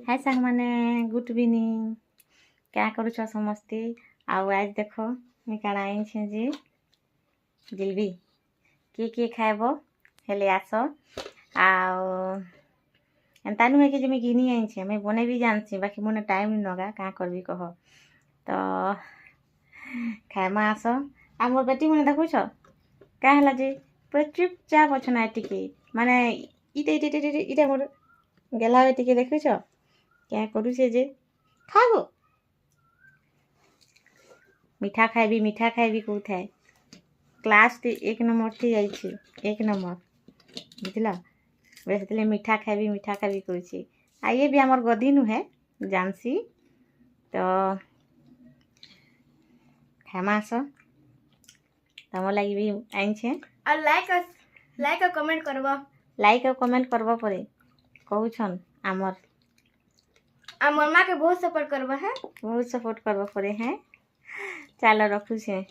हाय सांग माने good evening क्या करूछ समस्ते। आउ आज देख मुई काଣା आइछे जे जिलबी किए खाएब हेले आस आउ एंता नुहे कि मुई घिनी आइछे मुई बने भी जानसी बाकी मोने टाइम नहीं लगा क्या करबी कह तो खाएमा आस आ मोर बेटी मैंने देखुछ क्या है जे पूरा चुपचाप अच्छा टिके माने इटे इटे इटे इटे मोर गेला टिके देखुछ क्या करूछे जे खाबो मीठा खाइबी कौथाए क्लास एक नंबर थी जाइए एक नंबर बुझल वैसे मीठा खाइबी कौचे आइए भी आमर गदी नुहे जानसी तो खामास तुम लगी भी आइछे और लाइक और कमेंट करबो परे कहूछन आमर माँ के बहुत सपोर्ट करबो है बहुत सपोर्ट करबो परे हैं चलो रखुछे।